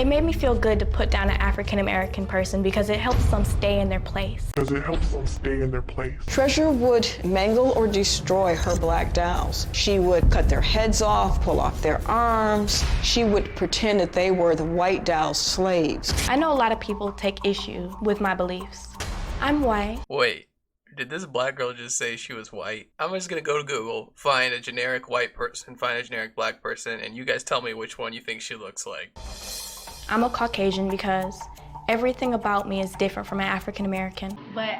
It made me feel good to put down an African American person because it helps them stay in their place. Treasure would mangle or destroy her black dolls. She would cut their heads off, pull off their arms. She would pretend that they were the white doll's slaves. I know a lot of people take issue with my beliefs. I'm white. Wait, did this black girl just say she was white? I'm just gonna go to Google, find a generic white person, find a generic black person, and you guys tell me which one you think she looks like. I'm a Caucasian because everything about me is different from an African American. But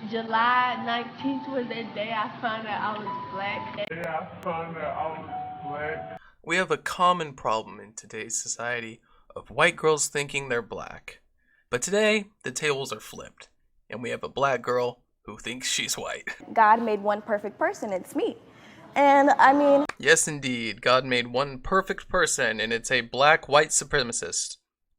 July 19th was the day I found out I was black. We have a common problem in today's society of white girls thinking they're black. But today, the tables are flipped, and we have a black girl who thinks she's white. God made one perfect person, it's me. And I mean... Yes, indeed. God made one perfect person, and it's a black white supremacist.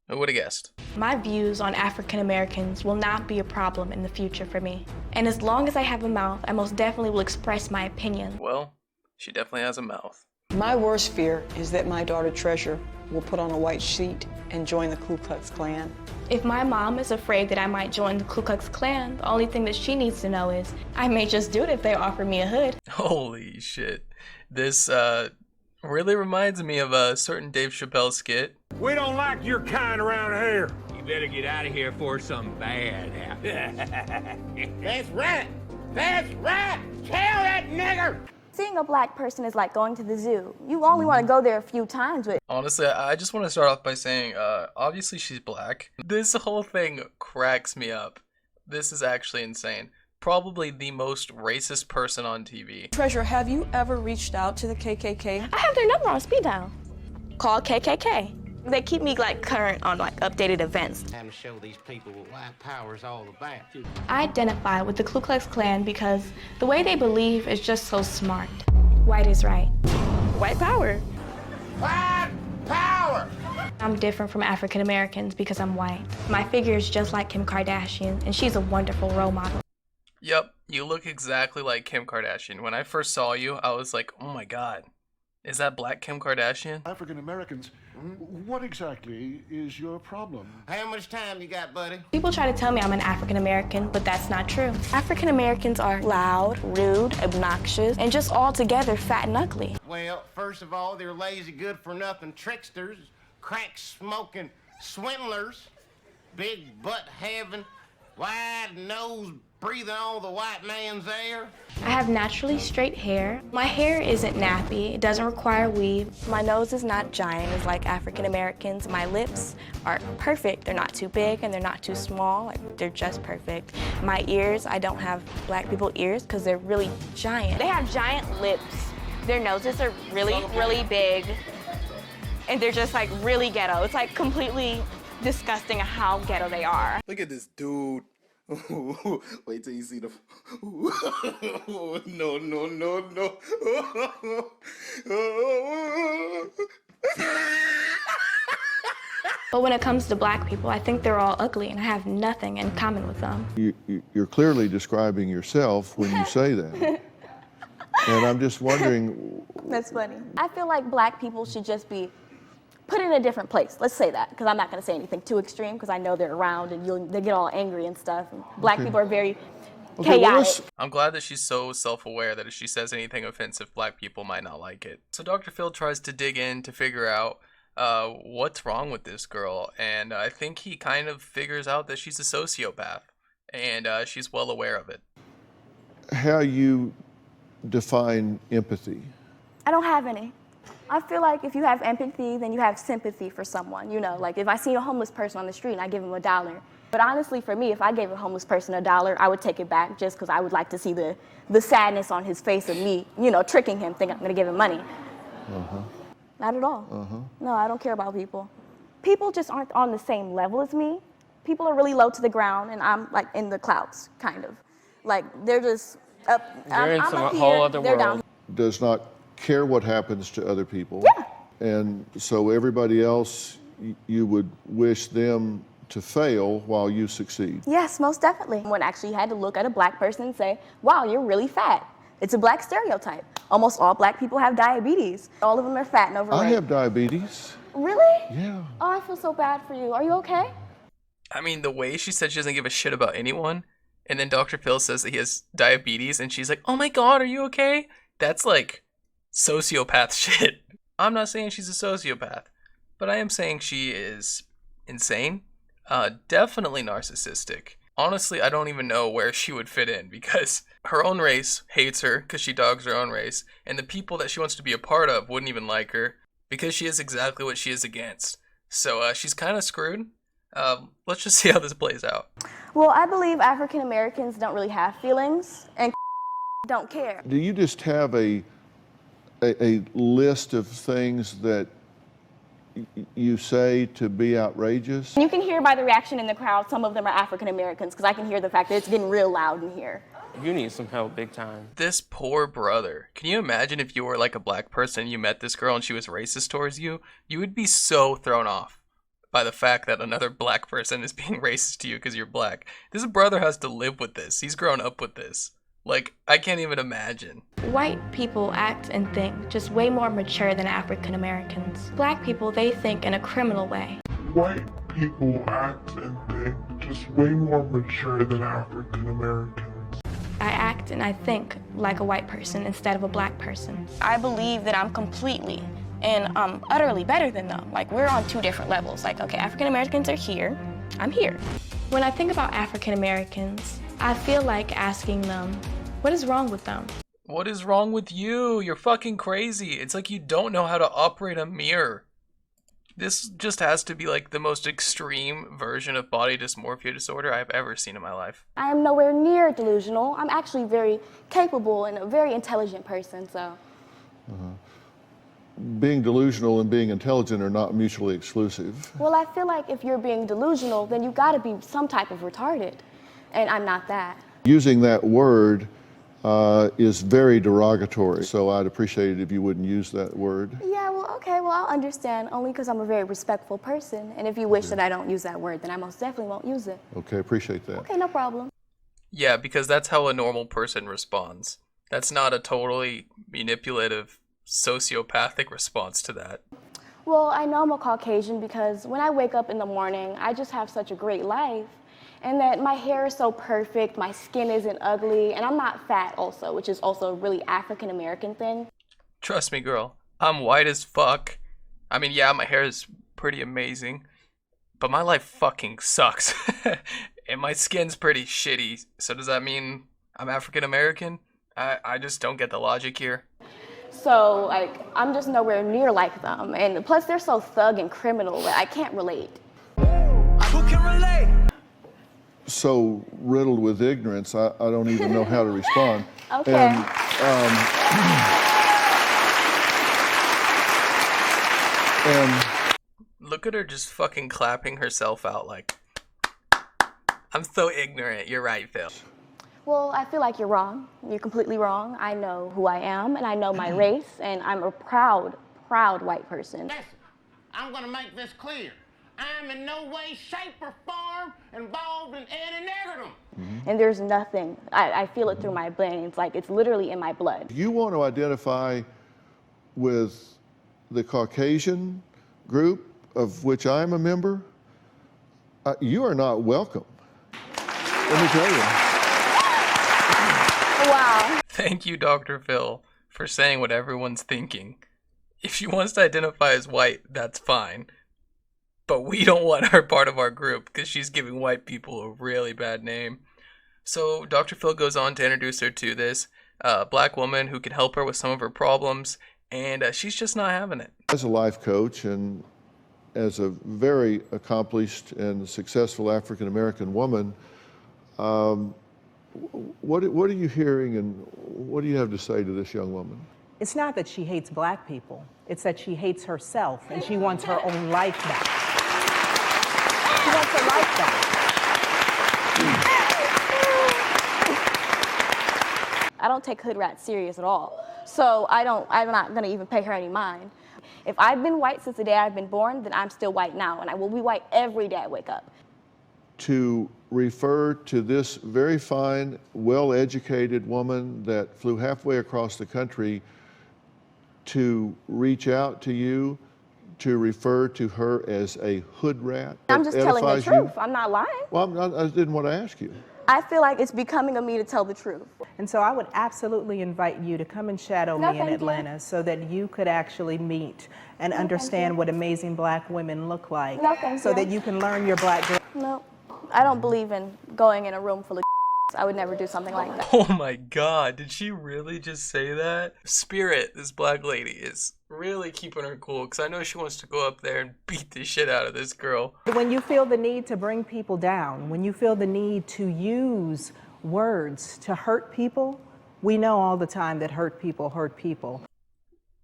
Who would have guessed? My views on African Americans will not be a problem in the future for me. And as long as I have a mouth, I most definitely will express my opinion. Well, she definitely has a mouth. My worst fear is that my daughter Treasure will put on a white sheet and join the Ku Klux Klan. If my mom is afraid that I might join the Ku Klux Klan, the only thing that she needs to know is I may just do it if they offer me a hood. Holy shit. This really reminds me of a certain Dave Chappelle skit. We don't like your kind around here. You better get out of here before something bad happens. That's right. That's right. Tell that nigger. Seeing a black person is like going to the zoo. You only want to go there a few times, but... Honestly, I just want to start off by saying, obviously she's black. This whole thing cracks me up. This is actually insane. Probably the most racist person on TV. Treasure, have you ever reached out to the KKK? I have their number on speed dial. Call KKK. They keep me like current on like updated events. Time to show these people what white power is all about. I identify with the Ku Klux Klan because the way they believe is just so smart. White is right. White power. White power. I'm different from African Americans because I'm white. My figure is just like Kim Kardashian, and she's a wonderful role model. Yep, you look exactly like Kim Kardashian. When I first saw you, I was like, oh my god, is that black Kim Kardashian? African Americans, what exactly is your problem? How much time you got, buddy? People try to tell me I'm an African American, but that's not true. African Americans are loud, rude, obnoxious, and just altogether fat and ugly. Well, first of all, they're lazy, good-for-nothing tricksters, crack-smoking swindlers, big butt-having, wide nose breathing all the white man's air. I have naturally straight hair. My hair isn't nappy. It doesn't require weave. My nose is not giant as like African Americans. My lips are perfect. They're not too big and they're not too small. Like, they're just perfect. My ears, I don't have black people ears because they're really giant. They have giant lips. Their noses are really, really big. And they're just like really ghetto. It's like completely disgusting how ghetto they are. Look at this dude. Wait till you see the... No, no, no, no. But when it comes to black people, I think they're all ugly and I have nothing in common with them. You're clearly describing yourself when you say that. And I'm just wondering... That's funny. I feel like black people should just be put in a different place. Let's say that, because I'm not going to say anything too extreme, because I know they're around and they get all angry and stuff. And black people are very chaotic. I'm glad that she's so self-aware that if she says anything offensive, black people might not like it. So Dr. Phil tries to dig in to figure out what's wrong with this girl, and I think he kind of figures out that she's a sociopath, and she's well aware of it. How you define empathy? I don't have any. I feel like if you have empathy, then you have sympathy for someone. You know, like if I see a homeless person on the street and I give him $1. But honestly, for me, if I gave a homeless person $1, I would take it back just because I would like to see the sadness on his face of me, you know, tricking him, thinking I'm going to give him money. Not at all. No, I don't care about people. People just aren't on the same level as me. People are really low to the ground, and I'm like in the clouds, kind of. Like they're just up. I'm in up some here, whole other they're world. down. Does not care what happens to other people. Yeah. And so everybody else, you would wish them to fail while you succeed. Yes, most definitely. When actually you had to look at a black person and say, wow, you're really fat. It's a black stereotype. Almost all black people have diabetes. All of them are fat and overweight. I have diabetes. Really? Yeah. Oh, I feel so bad for you. Are you okay? I mean, the way she said she doesn't give a shit about anyone, and then Dr. Phil says that he has diabetes, and she's like, oh my god, are you okay? That's like sociopath shit. I'm not saying she's a sociopath, but I am saying she is insane, definitely narcissistic. Honestly, I don't even know where she would fit in, because her own race hates her because she dogs her own race, and the people that she wants to be a part of wouldn't even like her because she is exactly what she is against. So she's kind of screwed. Let's just see how this plays out. Well, I believe African Americans don't really have feelings and don't care. Do you just have a list of things that you say to be outrageous? You can hear by the reaction in the crowd, some of them are African Americans, because I can hear the fact that it's getting real loud in here. You need some help big time. This poor brother. Can you imagine if you were like a black person and you met this girl and she was racist towards you? You would be so thrown off by the fact that another black person is being racist to you because you're black. This brother has to live with this. He's grown up with this. Like, I can't even imagine. White people act and think just way more mature than African Americans. Black people, they think in a criminal way. White people act and think just way more mature than African Americans. I act and I think like a white person instead of a black person. I believe that I'm completely and utterly better than them. Like, we're on two different levels. Like, okay, African Americans are here, I'm here. When I think about African Americans, I feel like asking them, what is wrong with them? What is wrong with you? You're fucking crazy. It's like you don't know how to operate a mirror. This just has to be like the most extreme version of body dysmorphia disorder I've ever seen in my life. I am nowhere near delusional. I'm actually very capable and a very intelligent person, so. Being delusional and being intelligent are not mutually exclusive. Well, I feel like if you're being delusional, then you gotta be some type of retarded. And I'm not that. Using that word is very derogatory, so I'd appreciate it if you wouldn't use that word. Yeah, well, okay, well, I'll understand, only because I'm a very respectful person. And if you wish that I don't use that word, then I most definitely won't use it. Okay, appreciate that. Okay, no problem. Yeah, because that's how a normal person responds. That's not a totally manipulative, sociopathic response to that. Well, I know I'm a Caucasian because when I wake up in the morning, I just have such a great life. And that my hair is so perfect, my skin isn't ugly, and I'm not fat also, which is also a really African American thing. Trust me, girl. I'm white as fuck. I mean, yeah, my hair is pretty amazing, but my life fucking sucks. And my skin's pretty shitty. So does that mean I'm African American? I just don't get the logic here. So, like, I'm just nowhere near like them. And plus, they're so thug and criminal that I can't relate. Who can relate? So riddled with ignorance, I don't even know how to respond. Okay. And look at her just fucking clapping herself out like, I'm so ignorant. You're right, Phil. Well, I feel like you're wrong. You're completely wrong. I know who I am, and I know my race, and I'm a proud, proud white person. Listen, I'm gonna make this clear. I'm in no way, shape, or form involved in any negative. And there's nothing. I feel it through my veins. Like, it's literally in my blood. you want to identify with the Caucasian group, of which I'm a member, you are not welcome. Let me tell you. Wow. Thank you, Dr. Phil, for saying what everyone's thinking. If she wants to identify as white, that's fine. But we don't want her part of our group because she's giving white people a really bad name. So Dr. Phil goes on to introduce her to this black woman who can help her with some of her problems, and she's just not having it. As a life coach and as a very accomplished and successful African-American woman, what are you hearing and what do you have to say to this young woman? It's not that she hates black people. It's that she hates herself and she wants her own life back. She wants her life back. I don't take hood rats serious at all. So I'm not gonna even pay her any mind. If I've been white since the day I've been born, then I'm still white now, and I will be white every day I wake up. To refer to this very fine, well-educated woman that flew halfway across the country to reach out to you to refer to her as a hood rat? I'm just telling the edifies truth. you? I'm not lying. Well, I didn't want to ask you. I feel like it's becoming of me to tell the truth. And so I would absolutely invite you to come and shadow No, me in thank you. Atlanta so that you could actually meet and understand what amazing black women look like. No, thank so you. that you can learn your black girl. No, I don't believe in going in a room full of I would never do something like that. Oh my god, did she really just say that? Spirit, this black lady, is really keeping her cool because I know she wants to go up there and beat the shit out of this girl. When you feel the need to bring people down, when you feel the need to use words to hurt people, we know all the time that hurt people hurt people.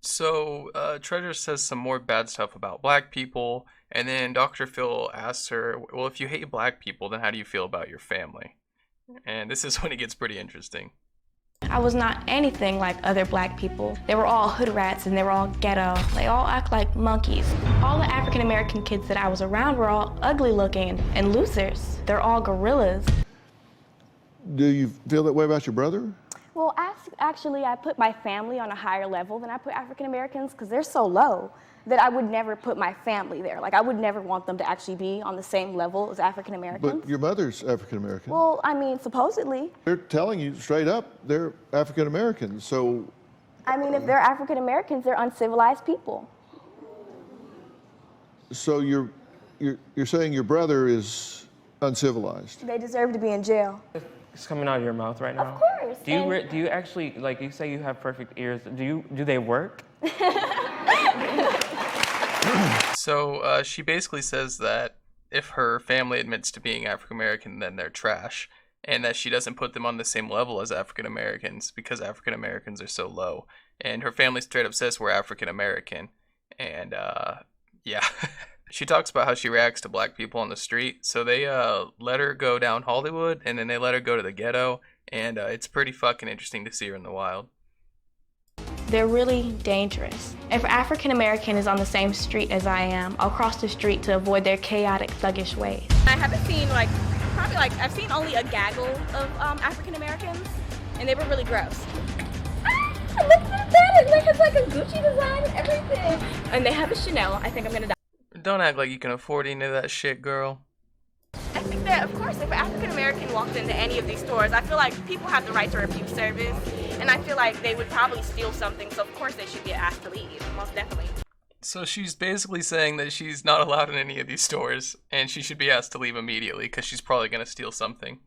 So, Treasure says some more bad stuff about black people, and then Dr. Phil asks her, well, if you hate black people, then how do you feel about your family? And this is when it gets pretty interesting. I was not anything like other black people. They were all hood rats and they were all ghetto. They all act like monkeys. All the African American kids that I was around were all ugly looking and losers. They're all gorillas. Do you feel that way about your brother? Well, actually, I put my family on a higher level than I put African Americans because they're so low that I would never put my family there. Like, I would never want them to actually be on the same level as African Americans. But your mother's African American. Well, I mean, supposedly. They're telling you straight up they're African Americans, so. I mean, if they're African Americans, they're uncivilized people. So you're saying your brother is uncivilized? They deserve to be in jail. It's coming out of your mouth right now. Of course. Do you actually, like you say you have perfect ears, do they work? So she basically says that if her family admits to being African American, then they're trash, and that she doesn't put them on the same level as African Americans because African Americans are so low. And her family straight up says we're African American, and yeah. She talks about how she reacts to black people on the street. So they let her go down Hollywood, and then they let her go to the ghetto, and it's pretty fucking interesting to see her in the wild. They're really dangerous. If an African American is on the same street as I am, I'll cross the street to avoid their chaotic, thuggish ways. I haven't seen I've seen only a gaggle of African Americans, and they were really gross. Look at that! It has like a Gucci design and everything. And they have a Chanel. I think I'm gonna die. Don't act like you can afford any of that shit, girl. I think that, of course, if an African American walked into any of these stores, I feel like people have the right to refuse service, and I feel like they would probably steal something, so of course they should get asked to leave, most definitely. So she's basically saying that she's not allowed in any of these stores, and she should be asked to leave immediately because she's probably gonna steal something.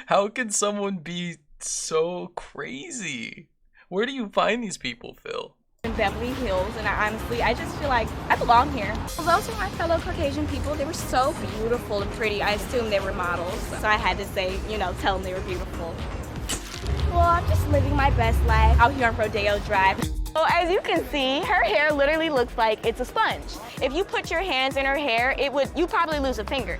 How can someone be so crazy? Where do you find these people, Phil? In Beverly Hills, and I just feel like I belong here. Well, those are my fellow Caucasian people. They were so beautiful and pretty. I assumed they were models, so I had to say, tell them they were beautiful. Well, I'm just living my best life out here on Rodeo Drive. So as you can see, her hair literally looks like it's a sponge. If you put your hands in her hair, you'd probably lose a finger.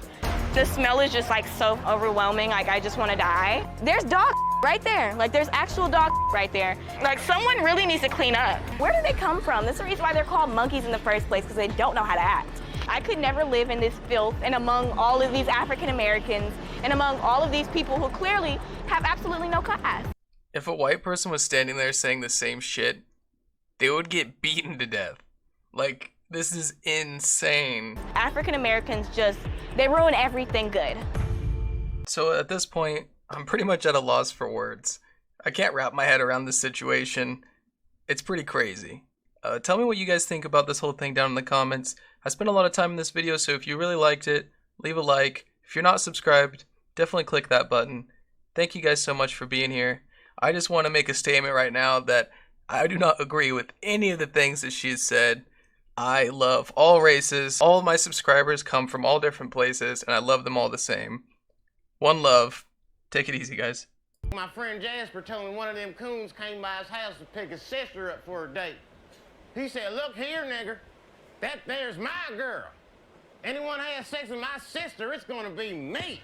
The smell is just like so overwhelming, like I just want to die. There's dog right there, like there's actual dog right there. Like someone really needs to clean up. Where do they come from? That's the reason why they're called monkeys in the first place, because they don't know how to act. I could never live in this filth and among all of these African Americans and among all of these people who clearly have absolutely no class. If a white person was standing there saying the same shit, they would get beaten to death. Like, this is insane. African Americans they ruin everything good. So at this point, I'm pretty much at a loss for words. I can't wrap my head around this situation. It's pretty crazy. Tell me what you guys think about this whole thing down in the comments. I spent a lot of time in this video, so if you really liked it, leave a like. If you're not subscribed, definitely click that button. Thank you guys so much for being here. I just want to make a statement right now that I do not agree with any of the things that she has said. I love all races. All of my subscribers come from all different places, and I love them all the same. One love. Take it easy, guys. My friend Jasper told me one of them coons came by his house to pick his sister up for a date. He said, "Look here, nigger, that there's my girl. Anyone has sex with my sister, it's gonna be me."